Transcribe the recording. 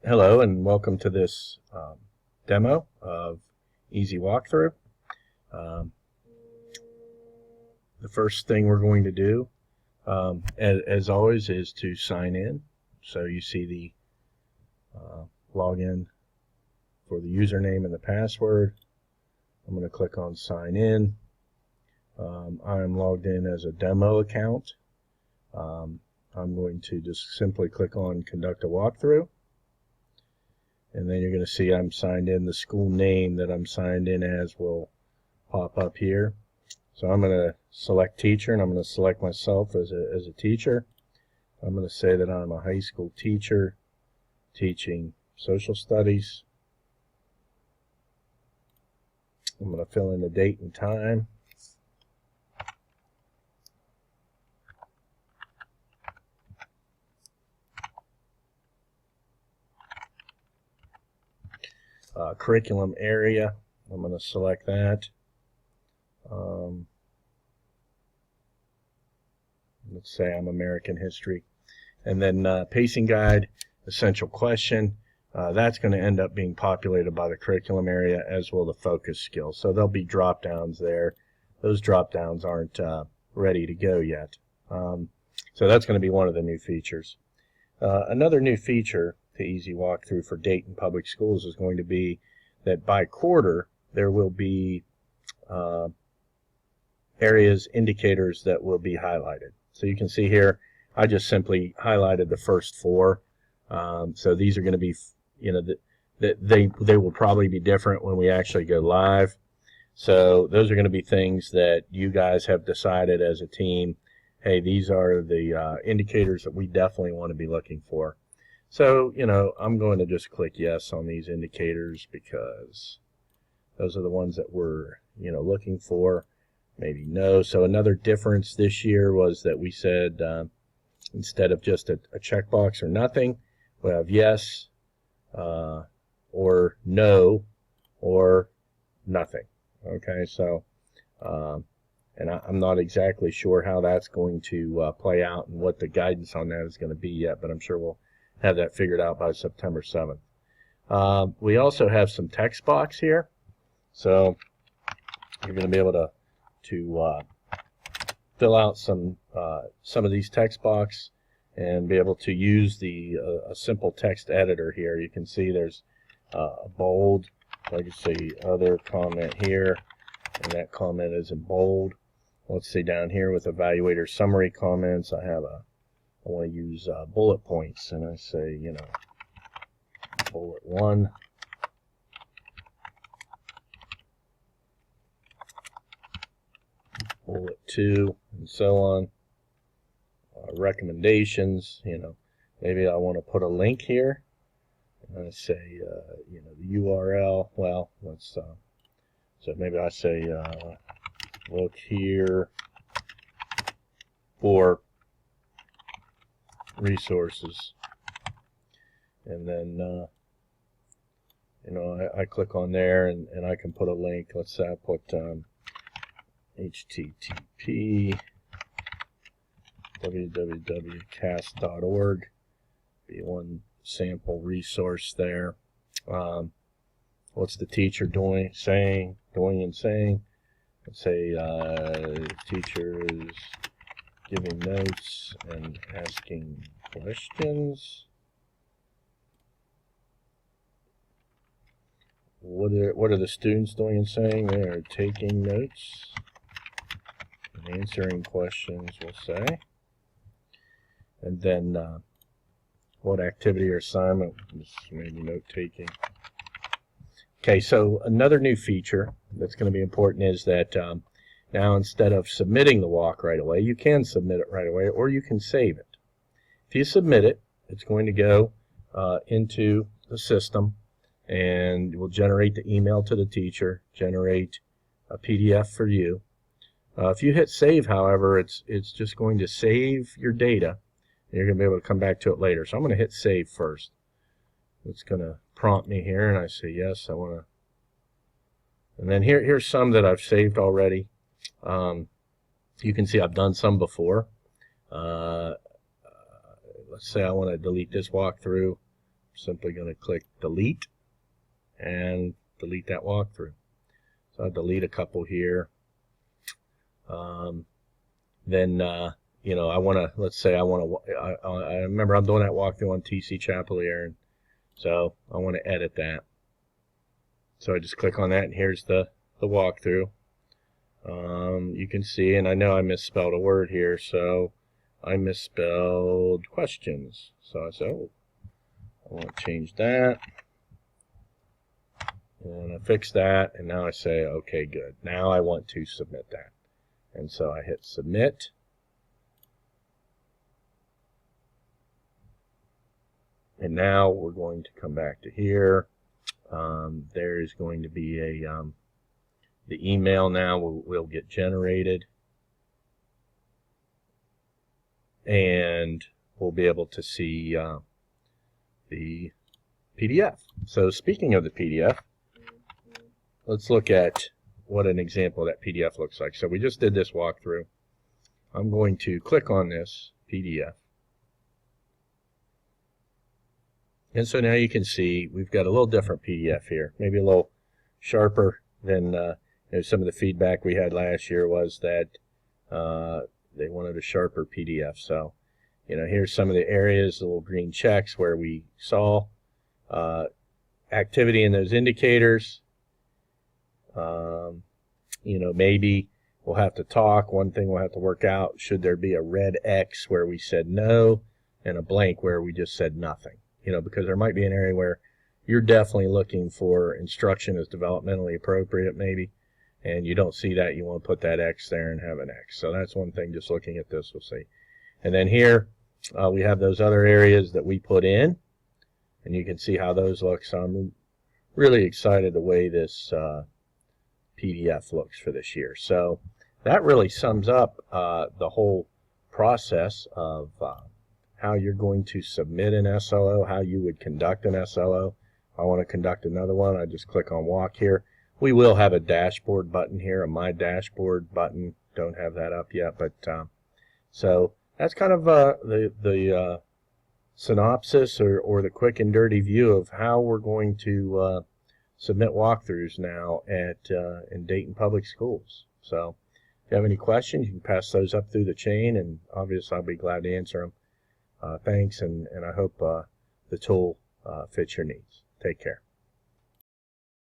Hello and welcome to this demo of Easy Walkthrough. Um, the first thing we're going to do, as always, is to sign in. So you see the login for the username and the password. I'm going to click on sign in. I'm logged in as a demo account. I'm going to just simply click on conduct a walkthrough. And then you're going to see I'm signed in. The school name that I'm signed in as will pop up here. So I'm going to select teacher, and I'm going to select myself as a teacher. I'm going to say that I'm a high school teacher teaching social studies. I'm going to fill in the date and time. Curriculum area, I'm going to select that. Let's say I'm American history. And then pacing guide, essential question, that's going to end up being populated by the curriculum area, as will the focus skill. So there'll be drop downs there. Those drop downs aren't ready to go yet. So that's going to be one of the new features. Another new feature to Easy Walkthrough for Dayton Public Schools is going to be that by quarter there will be areas, indicators that will be highlighted. So you can see here I just simply highlighted the first four. So these are going to be, they will probably be different when we actually go live. So those are going to be things that you guys have decided as a team, hey, these are the indicators that we definitely want to be looking for. So, I'm going to just click yes on these indicators because those are the ones that we're, looking for. Maybe no. So another difference this year was that we said instead of just a checkbox or nothing, we have yes or no or nothing. Okay, so and I'm not exactly sure how that's going to play out and what the guidance on that is going to be yet, but I'm sure we'll have that figured out by September 7th. We also have some text box here, so you're going to be able to fill out some of these text box and be able to use the a simple text editor here. You can see there's a bold, like you see other comment here, and that comment is in bold. Let's see down here with evaluator summary comments, I want to use bullet points, and I say, bullet 1. Bullet 2, and so on. Recommendations, maybe I want to put a link here, and I say, the URL, well, let's, so maybe I say, look here for resources, and then, I click on there, and I can put a link. Let's say I put http www.cast.org, be one sample resource there. What's the teacher doing and saying? Let's say teacher is giving notes and asking questions. What are the students doing and saying? They are taking notes and answering questions, we'll say. And then what activity or assignment, maybe note taking. Okay, so another new feature that's going to be important is that now instead of submitting the walk right away, you can submit it right away, or you can save it. If you submit it, it's going to go into the system, and will generate the email to the teacher, generate a PDF for you. If you hit save, however, it's just going to save your data. You're going to be able to come back to it later. So I'm going to hit save first. It's going to prompt me here, and I say yes, I want to. And then here's some that I've saved already. You can see I've done some before. Let's say I want to delete this walkthrough. simply going to click delete and delete that walkthrough. So I'll delete a couple here. Then you know, I want to, let's say I want to, I remember I'm doing that walkthrough on TC Chapelier, and so I want to edit that. So I just click on that, and here's the walkthrough. You can see, and I know I misspelled a word here, so I misspelled questions. So I said, oh, I want to change that. And I fix that, and now I say, okay, good. Now I want to submit that. And so I hit submit. And now we're going to come back to here. There is going to be a, the email now will get generated. And we'll be able to see the PDF. So speaking of the PDF, let's look at what an example of that PDF looks like. So we just did this walkthrough. I'm going to click on this PDF. And so now you can see we've got a little different PDF here, maybe a little sharper than you know, some of the feedback we had last year was that they wanted a sharper PDF. So, you know, here's some of the areas, the little green checks where we saw activity in those indicators. You know, maybe we'll have to talk. One thing we'll have to work out, should there be a red X where we said no and a blank where we just said nothing? You know, because there might be an area where you're definitely looking for instruction as developmentally appropriate maybe, and you don't see that. You want to put that X there and have an X. So that's one thing, just looking at this, we'll see. And then here we have those other areas that we put in, and you can see how those look. So I'm really excited the way this PDF looks for this year. So that really sums up the whole process of how you're going to submit an SLO, how you would conduct an SLO. If I want to conduct another one, I just click on walk here. We will have a dashboard button here, a My Dashboard button. Don't have that up yet, but so that's kind of the synopsis or the quick and dirty view of how we're going to submit walkthroughs now at in Dayton Public Schools. So if you have any questions, you can pass those up through the chain, and obviously I'll be glad to answer them. Thanks, and I hope the tool fits your needs. Take care.